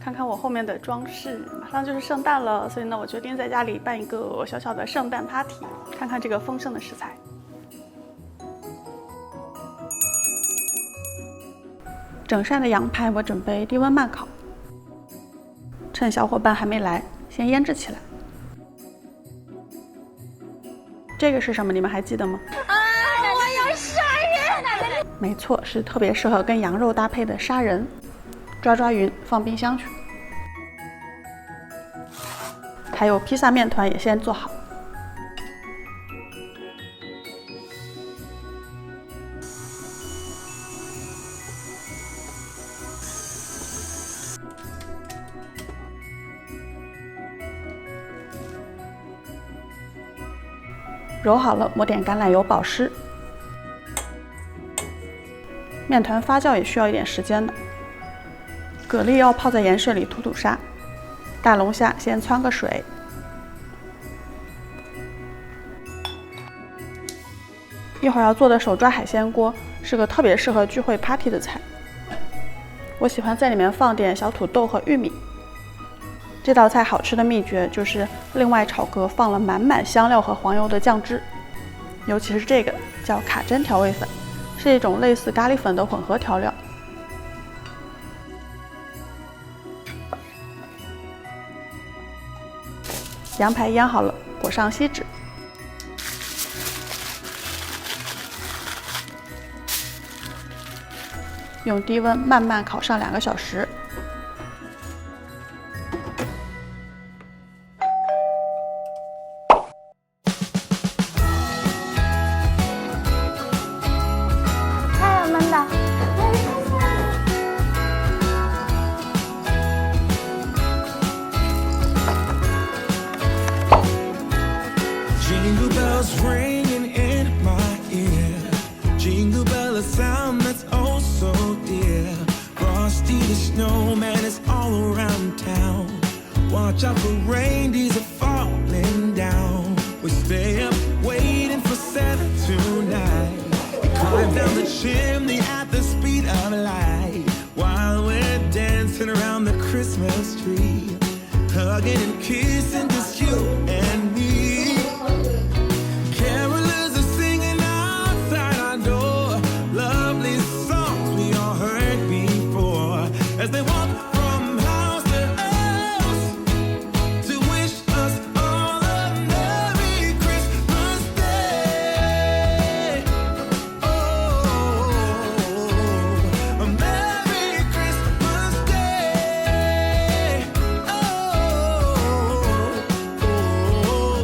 看看我后面的装饰，马上就是圣诞了，所以呢，我决定在家里办一个小小的圣诞 party， 看看这个丰盛的食材。整扇的羊排我准备低温慢烤，趁小伙伴还没来，先腌制起来。这个是什么？你们还记得吗？我要杀人！没错，是特别适合跟羊肉搭配的杀人。抓匀，放冰箱去。还有披萨面团也先做好。揉好了，抹点橄榄油保湿。面团发酵也需要一点时间的。蛤蜊要泡在盐水里吐沙，大龙虾先汆个水。一会儿要做的手抓海鲜锅是个特别适合聚会 party 的菜，我喜欢在里面放点小土豆和玉米。这道菜好吃的秘诀就是另外炒个放了满满香料和黄油的酱汁，尤其是这个叫卡珍调味粉，是一种类似咖喱粉的混合调料。羊排腌好了，裹上锡纸。用低温慢慢烤上2个小时。太有闷的。Jingle bells ringing in my ear. Jingle bell, a sound that's oh so dear. Frosty the snowman is all around town. Watch out for reindeers are falling down. We stay up waiting for Santa tonight. We climb down the chimney at the speed of light, while we're dancing around the Christmas tree, hugging and kissing just you and me. Carolers are singing outside our door, lovely songs we all heard before, as they walk from house to house to wish us all a Merry Christmas Day. Oh, a Merry Christmas Day. Oh,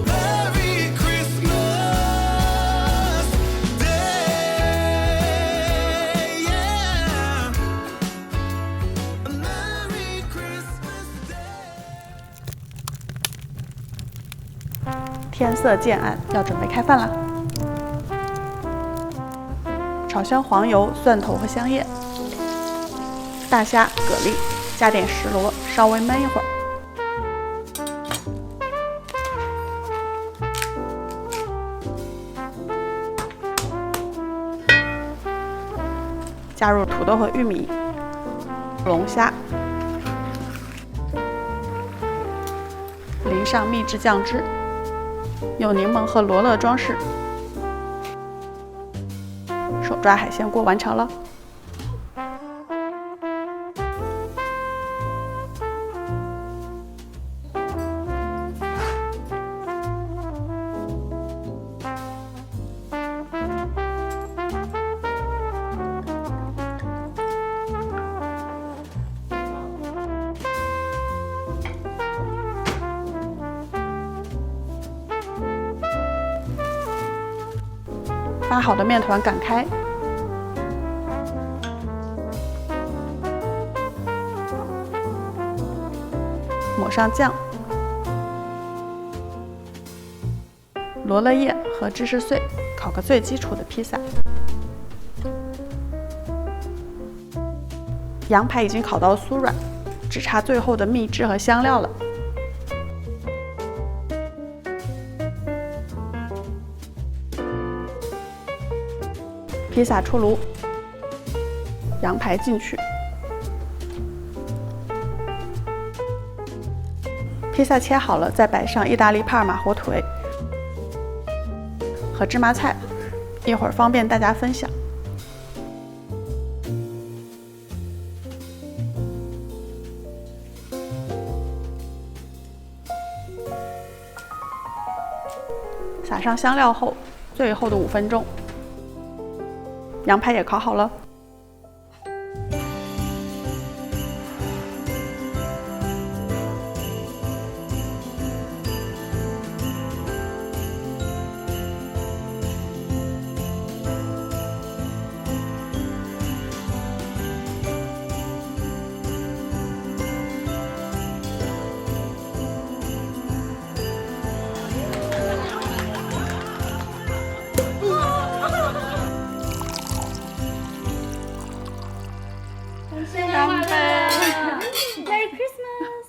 Merry Christmas Day. Yeah. A Merry Christmas Day. 天色渐暗，要准备开饭了。炒香黄油、蒜头和香叶，大虾、蛤蜊，加点石螺，稍微焖一会儿。加入土豆和玉米、龙虾，淋上秘制酱汁，用柠檬和罗勒装饰。手抓海鲜锅完成了。发好的面团擀开，抹上酱、罗勒叶和芝士碎，烤个最基础的披萨。羊排已经烤到酥软，只差最后的秘制和香料了。披萨出炉，羊排进去，披萨切好了，再摆上意大利帕尔马火腿和芝麻菜，一会儿方便大家分享。撒上香料后，最后的5分钟，羊排也烤好了。干杯 ！Merry Christmas！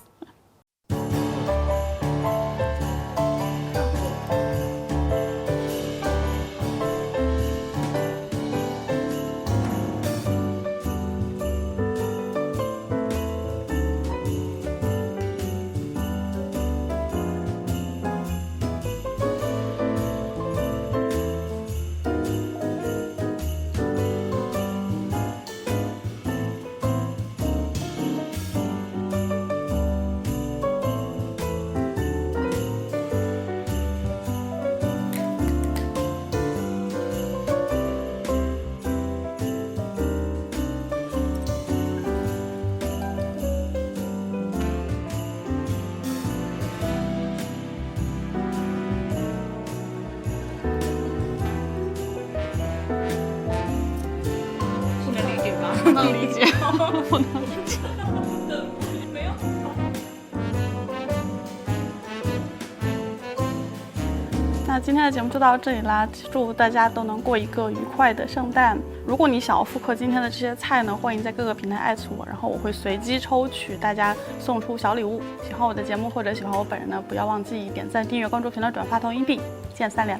不能理解，不能理解。没有。那今天的节目就到这里啦，祝大家都能过一个愉快的圣诞。如果你想要复刻今天的这些菜呢，欢迎在各个平台艾特我，然后我会随机抽取大家送出小礼物。喜欢我的节目或者喜欢我本人呢，不要忘记点赞、订阅、关注、评论、转发、投硬币，见3连。